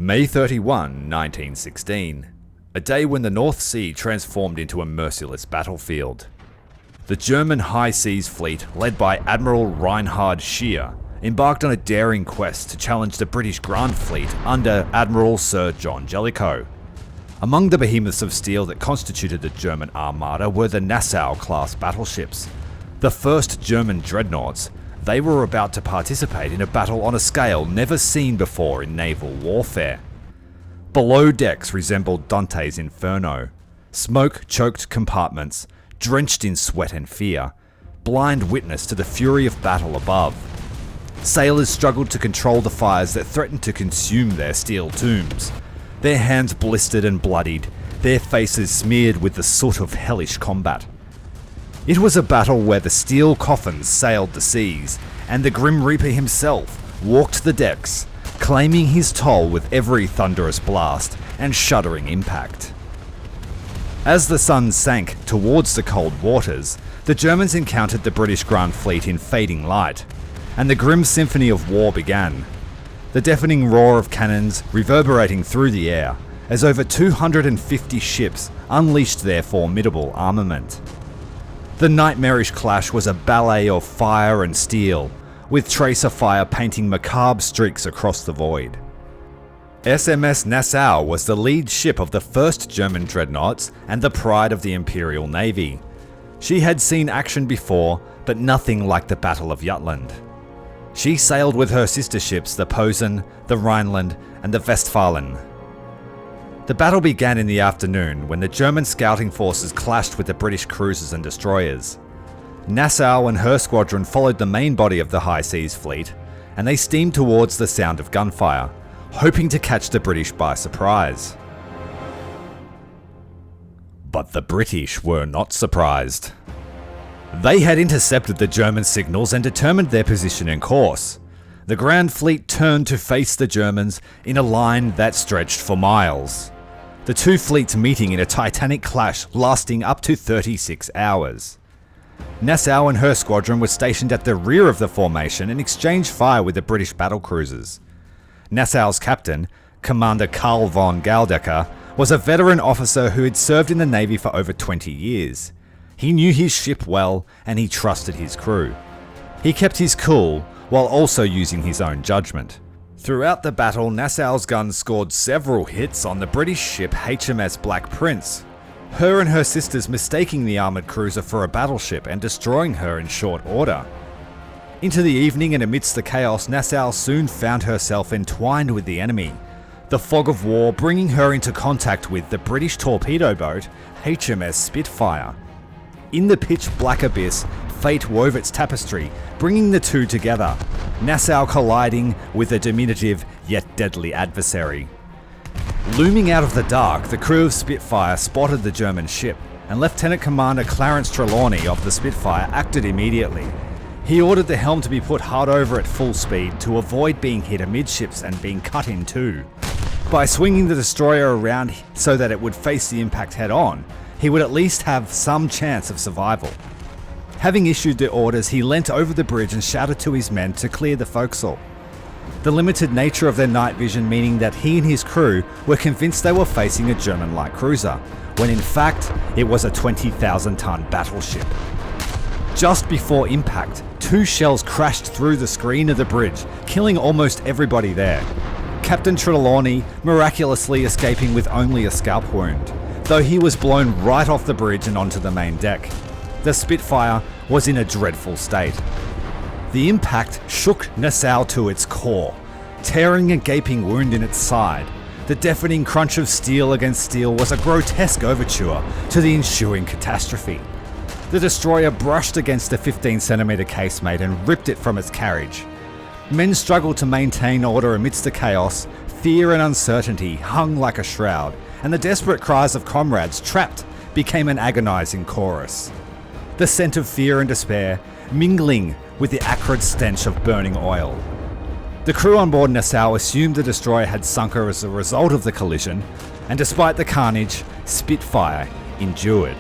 May 31, 1916. A day when the North Sea transformed into a merciless battlefield. The German High Seas Fleet, led by Admiral Reinhard Scheer, embarked on a daring quest to challenge the British Grand Fleet under Admiral Sir John Jellicoe. Among the behemoths of steel that constituted the German armada were the Nassau-class battleships. The first German dreadnoughts, they were about to participate in a battle on a scale never seen before in naval warfare. Below decks resembled Dante's Inferno. Smoke-choked compartments, drenched in sweat and fear, blind witness to the fury of battle above. Sailors struggled to control the fires that threatened to consume their steel tombs. Their hands blistered and bloodied, their faces smeared with the soot of hellish combat. It was a battle where the steel coffins sailed the seas, and the Grim Reaper himself walked the decks, claiming his toll with every thunderous blast and shuddering impact. As the sun sank towards the cold waters, the Germans encountered the British Grand Fleet in fading light, and the grim symphony of war began. The deafening roar of cannons reverberating through the air as over 250 ships unleashed their formidable armament. The nightmarish clash was a ballet of fire and steel, with tracer fire painting macabre streaks across the void. SMS Nassau was the lead ship of the first German dreadnoughts and the pride of the Imperial Navy. She had seen action before, but nothing like the Battle of Jutland. She sailed with her sister ships the Posen, the Rhineland, and the Westfalen. The battle began in the afternoon when the German scouting forces clashed with the British cruisers and destroyers. Nassau and her squadron followed the main body of the High Seas Fleet, and they steamed towards the sound of gunfire, hoping to catch the British by surprise. But the British were not surprised. They had intercepted the German signals and determined their position and course. The Grand Fleet turned to face the Germans in a line that stretched for miles. The two fleets meeting in a titanic clash lasting up to 36 hours. Nassau and her squadron were stationed at the rear of the formation and exchanged fire with the British battlecruisers. Nassau's captain, Commander Karl von Galdecker, was a veteran officer who had served in the Navy for over 20 years. He knew his ship well and he trusted his crew. He kept his cool while also using his own judgment. Throughout the battle, Nassau's guns scored several hits on the British ship HMS Black Prince, her and her sisters mistaking the armoured cruiser for a battleship and destroying her in short order. Into the evening and amidst the chaos, Nassau soon found herself entwined with the enemy, the fog of war bringing her into contact with the British torpedo boat HMS Spitfire. In the pitch-black abyss, fate wove its tapestry, bringing the two together, Nassau colliding with a diminutive yet deadly adversary. Looming out of the dark, the crew of Spitfire spotted the German ship, and Lieutenant Commander Clarence Trelawney of the Spitfire acted immediately. He ordered the helm to be put hard over at full speed to avoid being hit amidships and being cut in two. By swinging the destroyer around so that it would face the impact head-on, he would at least have some chance of survival. Having issued the orders, he leant over the bridge and shouted to his men to clear the forecastle. The limited nature of their night vision meaning that he and his crew were convinced they were facing a German light cruiser, when in fact it was a 20,000-ton battleship. Just before impact, two shells crashed through the screen of the bridge, killing almost everybody there. Captain Trelawney miraculously escaping with only a scalp wound, though he was blown right off the bridge and onto the main deck. The Spitfire was in a dreadful state. The impact shook Nassau to its core, tearing a gaping wound in its side. The deafening crunch of steel against steel was a grotesque overture to the ensuing catastrophe. The destroyer brushed against the 15-centimetre casemate and ripped it from its carriage. Men struggled to maintain order amidst the chaos. Fear and uncertainty hung like a shroud, and the desperate cries of comrades trapped became an agonizing chorus. The scent of fear and despair mingling with the acrid stench of burning oil. The crew on board Nassau assumed the destroyer had sunk her as a result of the collision, and despite the carnage, Spitfire endured.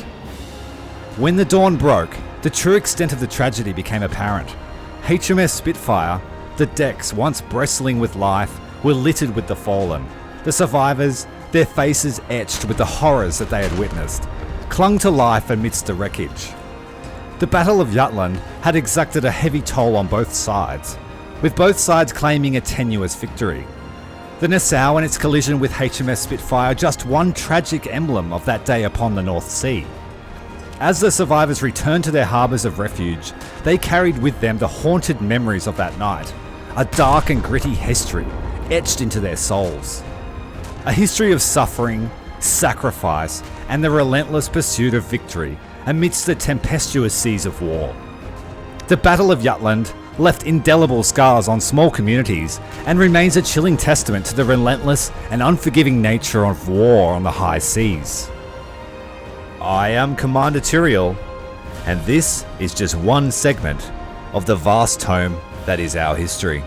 When the dawn broke, the true extent of the tragedy became apparent. HMS Spitfire, the decks once bristling with life, were littered with the fallen. The survivors, their faces etched with the horrors that they had witnessed, clung to life amidst the wreckage. The Battle of Jutland had exacted a heavy toll on both sides, with both sides claiming a tenuous victory. The Nassau and its collision with HMS Spitfire just one tragic emblem of that day upon the North Sea. As the survivors returned to their harbours of refuge, they carried with them the haunted memories of that night, a dark and gritty history etched into their souls. A history of suffering, sacrifice, and the relentless pursuit of victory amidst the tempestuous seas of war. The Battle of Jutland left indelible scars on small communities and remains a chilling testament to the relentless and unforgiving nature of war on the high seas. I am Commander Tyrael, and this is just one segment of the vast tome that is our history.